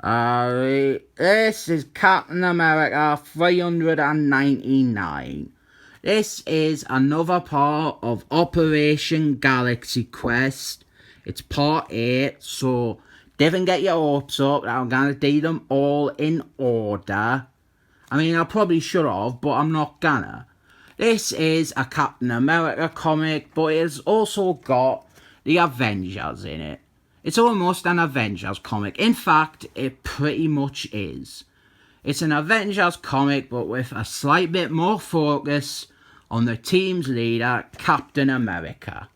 This is Captain America 399. This is another part of Operation Galaxy Quest. It's part 8, so don't get your hopes up that I'm going to do them all in order. I mean, I probably should have, but I'm not gonna. This is a Captain America comic, but it's also got the Avengers in it. It's almost an Avengers comic. In fact, it pretty much is. It's an Avengers comic, but with a slight bit more focus on the team's leader, Captain America.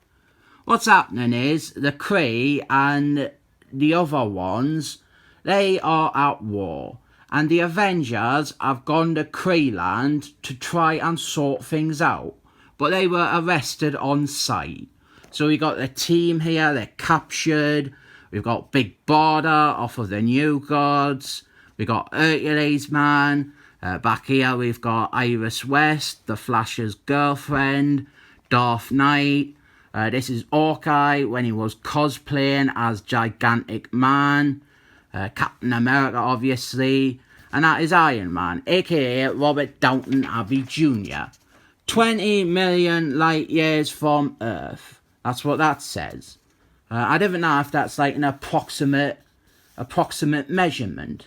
What's happening is the Kree and the other ones, they are at war. And the Avengers have gone to Kreeland to try and sort things out. But they were arrested on sight. So we got the team here, they're captured. We've got Big Border off of the New Gods. We got Hercules Man. Back here we've got Iris West, the Flash's girlfriend. Darth Knight. This is Hawkeye when he was cosplaying as Gigantic Man. Captain America, obviously, and that is Iron Man, aka Robert Downton Abbey Jr. 20 million light years from Earth. That's what that says. I don't know if that's like an approximate measurement.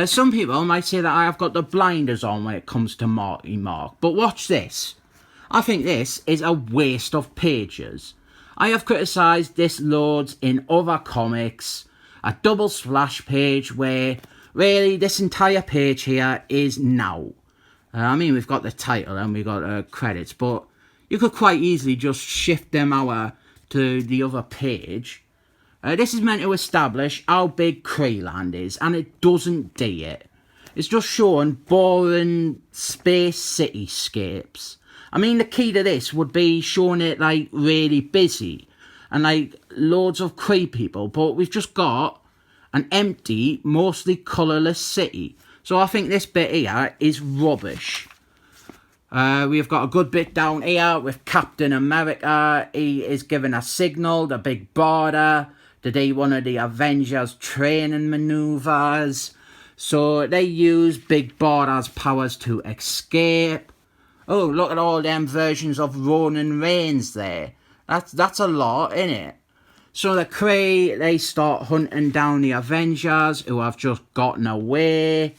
Some people might say that I have got the blinders on when it comes to Marky Mark, but watch this. I think this is a waste of pages. I have criticised this loads in other comics. A double splash page where really this entire page here is now. I mean, we've got the title and we've got credits, but you could quite easily just shift them over to the other page. This is meant to establish how big Kreeland is, and it doesn't do it. It's just showing boring space cityscapes. I mean, the key to this would be showing it like really busy and like loads of Kree people, but we've just got an empty, mostly colourless city. So I think this bit here is rubbish. We've got a good bit down here with Captain America. He is giving a signal to Big Border to do one of the Avengers training manoeuvres. So they use Big Border's powers to escape. Oh, look at all them versions of Ronan Reigns there. That's a lot, innit? So the Kree, they start hunting down the Avengers who have just gotten away.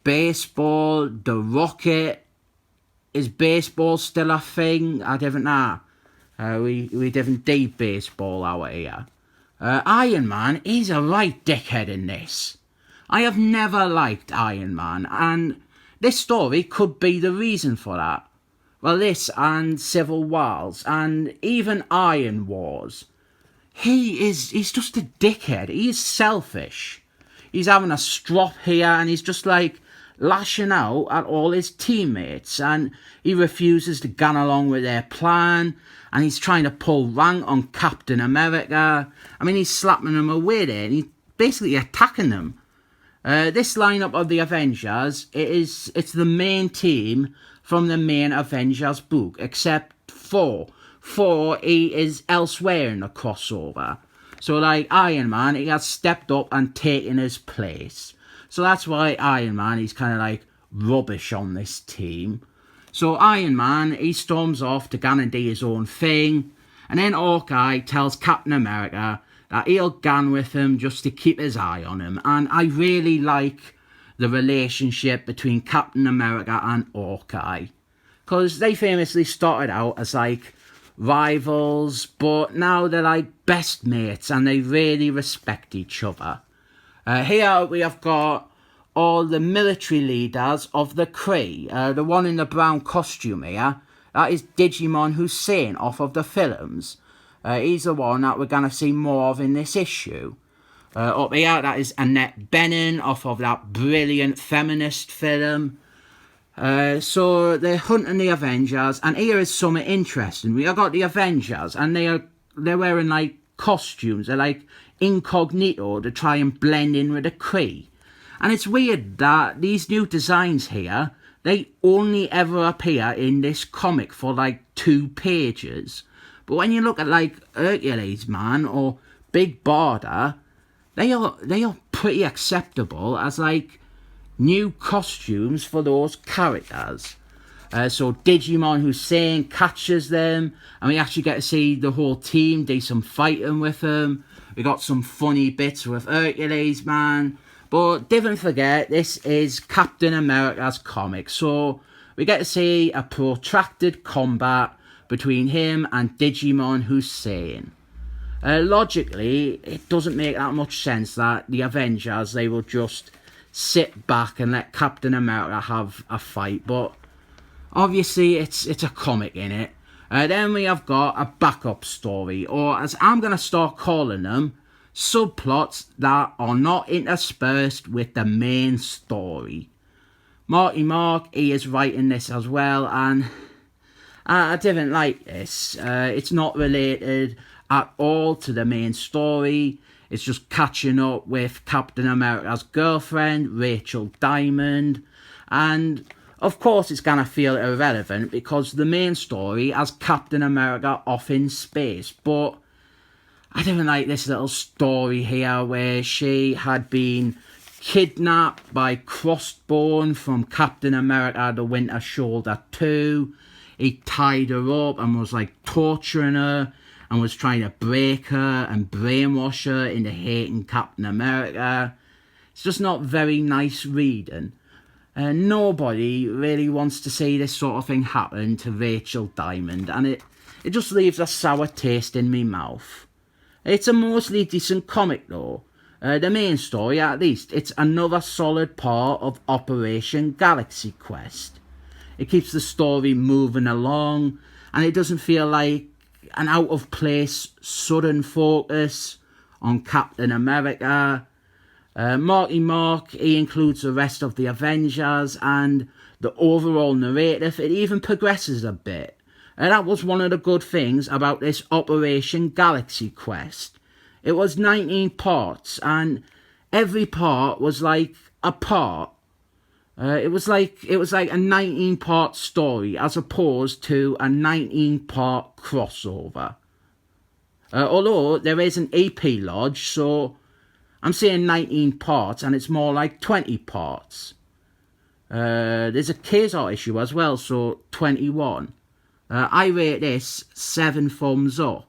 Baseball, the Rocket. Is baseball still a thing? I don't know. We didn't do baseball out here. Iron Man, he's a right dickhead in this. I have never liked Iron Man, and this story could be the reason for that. Well, this and Civil Wars, and even Iron Wars. He's just a dickhead. He's selfish. He's having a strop here, and he's just like lashing out at all his teammates, and he refuses to go along with their plan, and he's trying to pull rank on Captain America. I mean, he's slapping them away there, and he's basically attacking them. This lineup of the Avengers, it's the main team from the main Avengers book, except Thor. Thor, he is elsewhere in the crossover. So like Iron Man, he has stepped up and taken his place. So that's why Iron Man, he's kind of like rubbish on this team. So Iron Man, he storms off to go and do his own thing. And then Hawkeye tells Captain America that he'll go with him just to keep his eye on him. And I really like the relationship between Captain America and Hawkeye. Because they famously started out as like rivals, but now they're like best mates and they really respect each other. Here we have got all the military leaders of the Kree. The one in the brown costume here, that is Digimon Hussein off of the films. He's the one that we're going to see more of in this issue. Up here, that is Annette Bening off of that brilliant feminist film. So they're hunting the Avengers, and here is something interesting. We have got the Avengers, and they're wearing like costumes. They're like incognito to try and blend in with the Kree. And it's weird that these new designs here, they only ever appear in this comic for like 2 pages. But when you look at like Hercules Man or Big Border, they are pretty acceptable as like new costumes for those characters. So Digimon Hussein catches them, and we actually get to see the whole team do some fighting with them. We got some funny bits with Hercules, man. But don't forget, this is Captain America's comic, so we get to see a protracted combat between him and Digimon Hussein. Logically, it doesn't make that much sense that the Avengers, they will just sit back and let Captain America have a fight, but obviously it's a comic, innit? Then we have got a backup story, or as I'm going to start calling them, subplots that are not interspersed with the main story. Marky Mark, he is writing this as well, and I didn't like this. It's not related at all to the main story. It's just catching up with Captain America's girlfriend, Rachel Diamond, and of course it's gonna feel irrelevant because the main story has Captain America off in space. But I didn't like this little story here where she had been kidnapped by Crossbone from Captain America the Winter Soldier 2. He tied her up and was like torturing her and was trying to break her and brainwash her into hating Captain America. It's just not very nice reading. Nobody really wants to see this sort of thing happen to Rachel Diamond, and it just leaves a sour taste in me mouth. It's a mostly decent comic though. The main story, at least, it's another solid part of Operation Galaxy Quest. It keeps the story moving along, and it doesn't feel like an out-of-place sudden focus on Captain America. Marky Mark, he includes the rest of the Avengers, and the overall narrative, it even progresses a bit. And that was one of the good things about this Operation Galaxy Quest. It was 19 parts, and every part was like a part. It was like a 19-part story as opposed to a 19-part crossover. Although there is an epilogue, so I'm saying 19 parts, and it's more like 20 parts. There's a Kazar issue as well, so 21. I rate this 7 thumbs up.